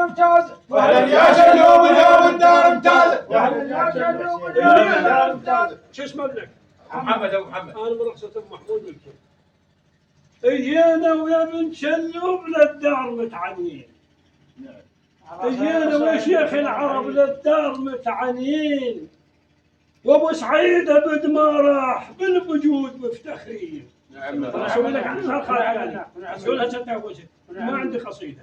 ممتاز. واهلا يا شلوب ذوب الدار ممتاز. واهلا يا شلوب ذوب الدار ممتاز. شو اسم ابنك؟ محمد ابو محمد. انا من رخصة ابو محمود والكل. اجينا ويا بن شلوب للدار متعنين. اجينا ويا شيخ العرب للدار متعنين. وابو سعيد ابد ما راح بالوجود مفتخرين. نعم. اسوي لك عنها خالد. اسوي لها ستة وجه. ما عندي قصيده.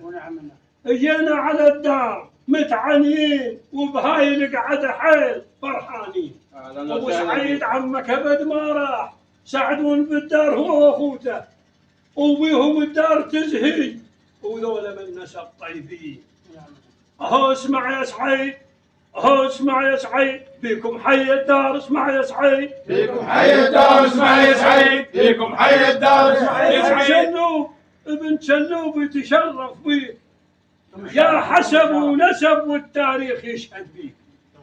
اجينا على الدار متعنين وبهاي القعده حيل فرحانين. ابو سعيد عمك ابد ما راح سعدون بالدار هو واخوته وبيهم الدار تزهي وذولا من نسب طيبين. اهو اسمع يا سعيد اهو اسمع يا سعيد بيكم حي الدار اسمع يا سعيد بيكم حي الدار اسمع يا سعيد. بيكم حي الدار اسمع يا ابن سعيد. شلوب ابن شلوب يتشرف بيك يا حسب ونسب والتاريخ يشهد بيك.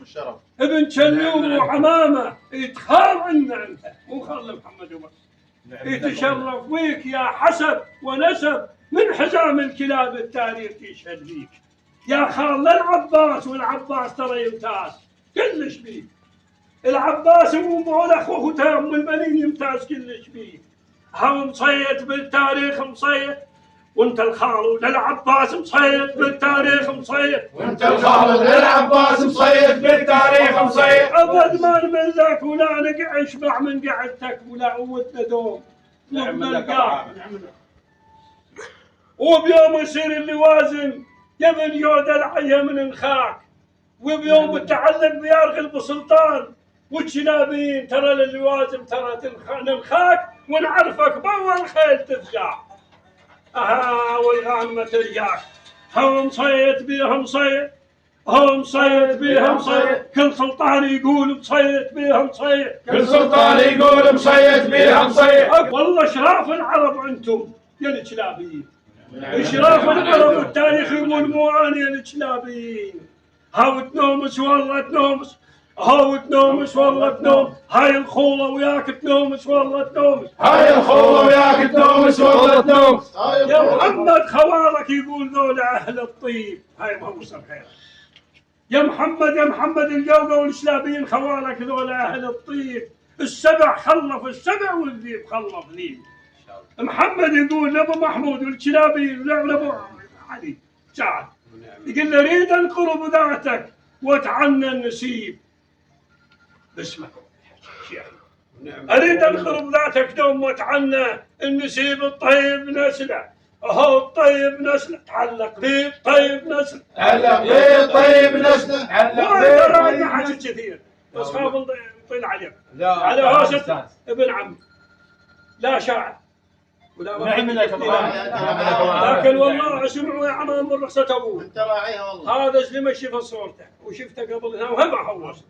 الشرف. ابن شلوب وعمامه يتخار عنا انت مو خال محمد وبس. يتشرف بيك يا حسب ونسب من حزام الكلاب التاريخ يشهد بيك. يا خال العباس والعباس ترى يمتاز كلش بيك. العباس ابو اخوته ام البنين يمتاز كلش بيك. هو مصيت بالتاريخ مصيت وانت الخال للعباس مصيت بالتاريخ مصيت. وانت الخالد للعباس مصيد بالتاريخ مصيد. ابد ما نملك ولا نقع اشبع من قعدتك ولا قوتنا دوم. نعم لك يا وبيوم يصير اللوازم يبن يود العيه من نخاك. وبيوم تعلق بيارغل بسلطان والشنابين ترى للوازم ترى ننخاك ونعرفك باول خيل تفزع. اها والغانمه ترجعك هو مصيد بيها مصيد هو مصيد بيها مصيد. كل سلطان يقول مصيد بيها مصيد. كل سلطان يقول مصيد بيها مصيد. والله شراف العرب انتم يا الكلابيين. شراف العرب التاريخ يقول مو انا يا الكلابيين. هاو تنومس والله تنومس هاو تنومس والله تنوم. هاي الخوله وياك تنومس والله تنومس. هاي الخوله وياك تنومس والله تنومس. يا محمد خوالك يقول ذولا اهل الطيب. هاي ما وصل خير. يا محمد الجوقه والشلابيين خوالك ذولا اهل الطيب. السبع خلف السبع والذيب خلف ذيب. محمد يقول لابو محمود والشلابيين لابو علي سعد يقول له اريد انقرب ذاتك واتعنى النسيب. اسمع شيخ اريد انقرب ذاتك دوم واتعنى النسيب الطيب نسله. اهو الطيب نسله تعلق به الطيب نسله. تعلق به الطيب نسله. تعلق به ترى حاجه كثير بس خاف نطيل عليك. على هوسه ابن عم لا شاعر ولا نعم لك لكن والله اسمعوا يا عمام من رخصة ابوه. انت راعيها والله. هذا اللي مشي في صورته وشفته قبل هنا وهم حوص.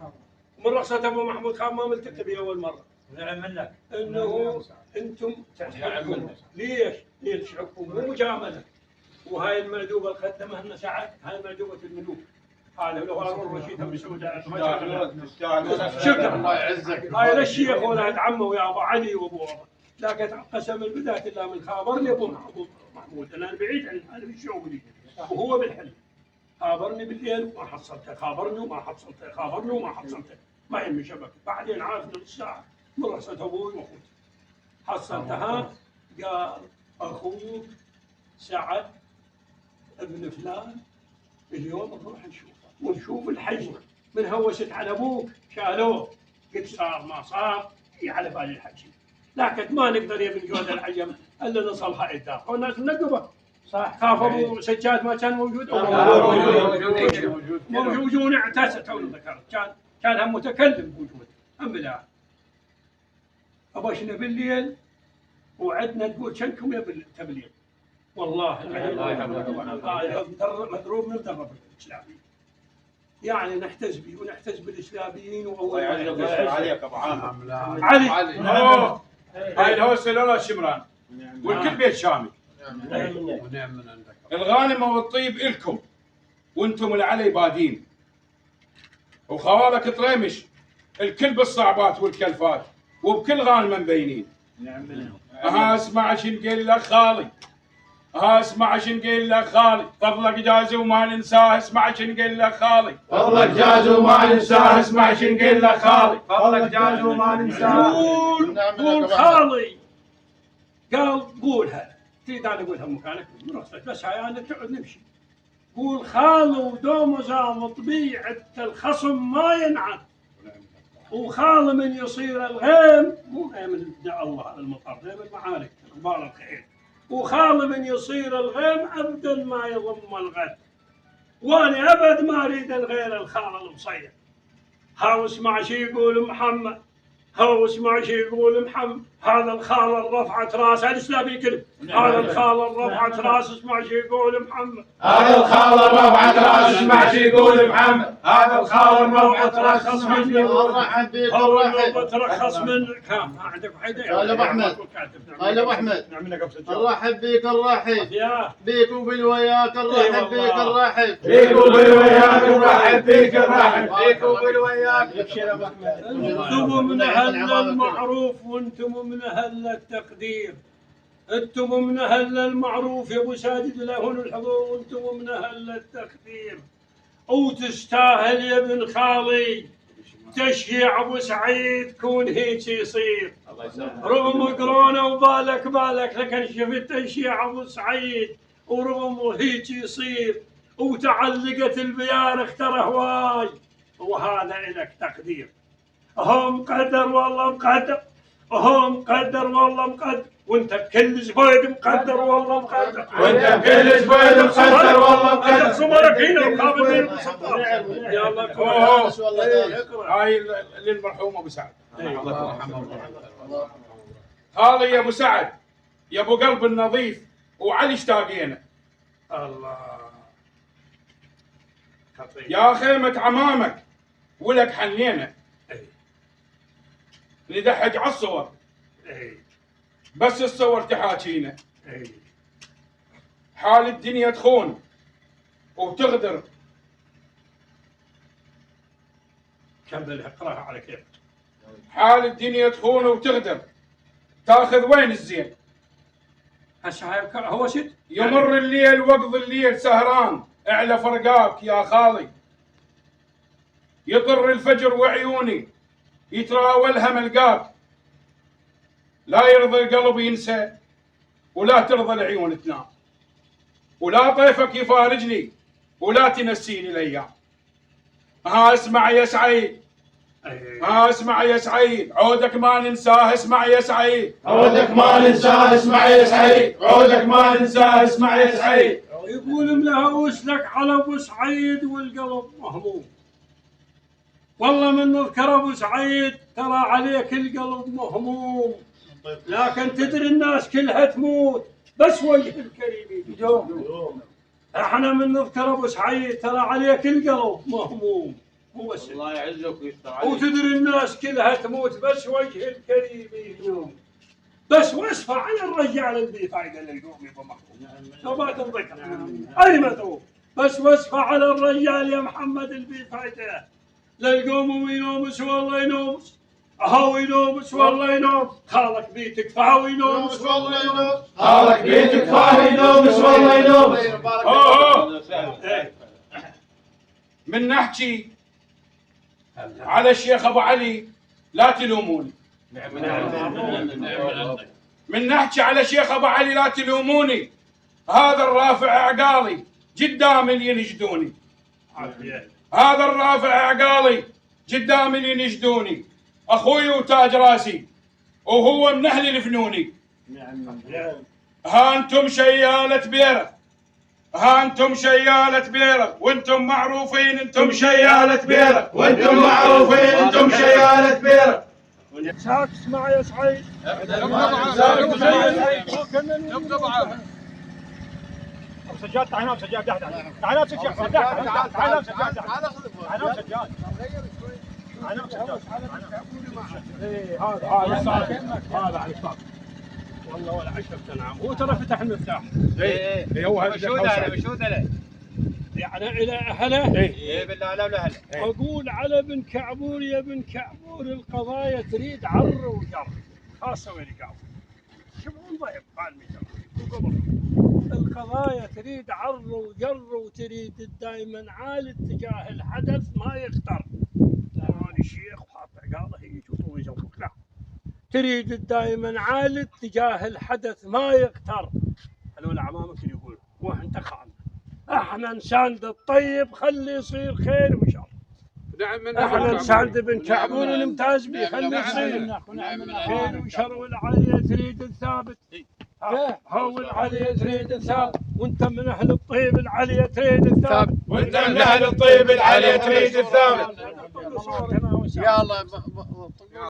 من رخصة ابو محمود خان ما ملتقي به اول مره. نعم منك. انه انتم تحكمون ليش؟ ليش حكم مو مجامله. وهاي المندوبه اللي قدمها لنا سعد هاي مندوبه الملوك. هذا لو هارون رشيد بن سعود شكرا الله يعزك. هاي للشيخ ولد عمه ويا ابو علي وابو لكن قسم بالبدايه الله من خابرني ابو محمود انا بعيد عن هذا الشغل وهو بالحلم. خابرني بالليل وما حصلته خابرني وما حصلته خابرني وما حصلته ما يهمني شبكه. بعدين عرفنا الساعه من رخصه ابوي واخوتي حصلتها. قال اخوك سعد ابن فلان اليوم نروح نشوفه ونشوف الحج. من هوست على ابوك شالوه. قلت صار ما صار على بالي الحج لكن ما نقدر يا ابن جود العجم الا نصل هاي الدار. والناس منقبه صح. خاف ابو سجاد ما كان موجود. موجود اعتست تو ذكرت كان هم متكلم بوجود. اما لا ابشنا بالليل وعدنا تقول شنكم يا بالتبليغ. والله مضروب من ضرب الاسلامي. يعني نحتز به ونحتز بالاسلاميين واول عليك ابو عامر علي هاي الهوسه لولا شمران والكل بيت شامي. ونعم من عندك. الغانمه والطيب الكم وانتم العلي بادين وخوالك طريمش الكل بالصعبات والكلفات وبكل غانمه مبينين. نعم منهم. اسمع شنو قال لك خالي. اسمع شنقول لك خالي فضلك جازي وما ننساه اسمع شنقول لك خالي فضلك جاز وما ننساه اسمع شنقول لك خالي فضلك جاز وما ننساه. قول خالي قال قولها تريد انا اقولها مكانك من رخصتك بس هاي انا تقعد نمشي قول خالي ودوم زام طبيعة الخصم ما ينعد وخال من يصير الغيم مو غيم ابدع الله المطر غيم المعارك اخبار الخير وخال من يصير الغيم ابدا ما يضم الغد وانا ابد ما اريد غير الخال المصير هاو اسمع شي يقول محمد هاو اسمع شي يقول محمد هذا الخال الرفعت راس هذا الاسلامي كله هذا الخال الرفعت راس اسمع شي يقول محمد هذا الخال رفعت راس اسمع شي يقول محمد هذا الخال رفعت راس اسمع شي يقول محمد هو ترخص منك ما عندك حدا يا ابو احمد يا ابو احمد نرحب بيك نرحب يا بيك وبالوياك نرحب بيك نرحب بيك وبالوياك نرحب بيك نرحب بيك وبالوياك. انتم من اهل المعروف وانتم من اهل التقدير انتم من اهل المعروف يا ابو ساجد لهون الحضور وانتم من اهل التقدير وتستاهل يا ابن خالي تشييع ابو سعيد كون هيك يصير رغم قرونه وبالك لكن شفت تشييع ابو سعيد ورغم هيك يصير وتعلقت البيار اختره هواي وهذا لك تقدير هو مقدر والله مقدر هو مقدر والله مقدر وانت بكل زبيد مقدر والله مقدر وانت بكل زبيد مقدر والله مقدر. صبرك هنا وقابل بين يلا هاي للمرحوم ابو سعد خالي يا ابو سعد يا ابو قلب النظيف وعلي اشتاقينا الله يا خيمة عمامك ولك حنينا ندحج على الصور بس الصور تحاكينا حال الدنيا تخون وتغدر كمل اقراها على كيف حال الدنيا تخون وتغدر تاخذ وين الزين هسه هو شد يمر الليل وقض الليل سهران اعلى فرقاك يا خالي يطر الفجر وعيوني يتراولها ملقاك لا يرضى القلب ينسى ولا ترضى العيون تنام ولا طيفك يفارجني ولا تنسيني الايام ها اسمع يا سعيد ها اسمع يا سعيد عودك ما ننساه اسمع يا سعيد عودك ما ننساه اسمع يا سعيد عودك ما ننساه اسمع يا سعيد. يقول ملهوس لك على ابو سعيد والقلب مهموم والله من نذكر ابو سعيد ترى عليك القلب مهموم لكن تدري الناس كلها تموت بس وجه الكريم يدوم احنا من نذكر ابو سعيد ترى عليك القلب مهموم هو الله يعزك ويستر وتدري الناس كلها تموت بس وجه الكريم يدوم بس واسفع على الرجال اللي فايده للقوم يا ابو محمود لو ما تنذكر اي متروك بس واسفع على الرجال يا محمد اللي فايده للقوم وينومس والله ينومس هاو ينومس والله ينوم خالك بيتك فهو ينومس والله ينوم خالك بيتك فهو ينومس والله ينومس. من نحكي على الشيخ ابو علي لا تلوموني من نحكي على الشيخ ابو علي لا تلوموني هذا الرافع عقالي قدام اللي ينجدوني هذا الرافع عقالي قدام اللي ينجدوني اخوي وتاج راسي وهو من اهل الفنوني ها انتم شيالة بيرة ها انتم شيالة بيرة وانتم معروفين انتم شيالة بيرة وانتم معروفين انتم شيالة بيرة. ساك اسمع يا سعيد سجاد تعال نام سجاد تعال نام سجاد تعال نام سجاد هذا على الصاق والله ولا 10 نعم هو ترى فتح المفتاح هو هذا مشهود عليه يعني الى اهله ايه بالله لا لا اقول على ابن كعبور يا ابن كعبور القضايا تريد عر وجر خاصه وين يقاوم شوفوا ضيف قال القضايا تريد عر وجر، وتريد دائما عالي اتجاه الحدث ما يختار. هذا الشيخ وحاط عقاله يجوز ويزوق، لا، تريد دائما عالي اتجاه الحدث ما يختار. هذول عمامك اللي يقولوا وانت خالنا، احنا نساند الطيب خلي يصير خير وشر. احنا نساند بن شعبون الممتاز بيه خلي يصير خير وشر. والعالية تريد الثابت، هو العالية تريد الثابت، وانت من اهل الطيب العالية تريد الثابت، وانت من اهل الطيب العالية تريد الثابت. يلا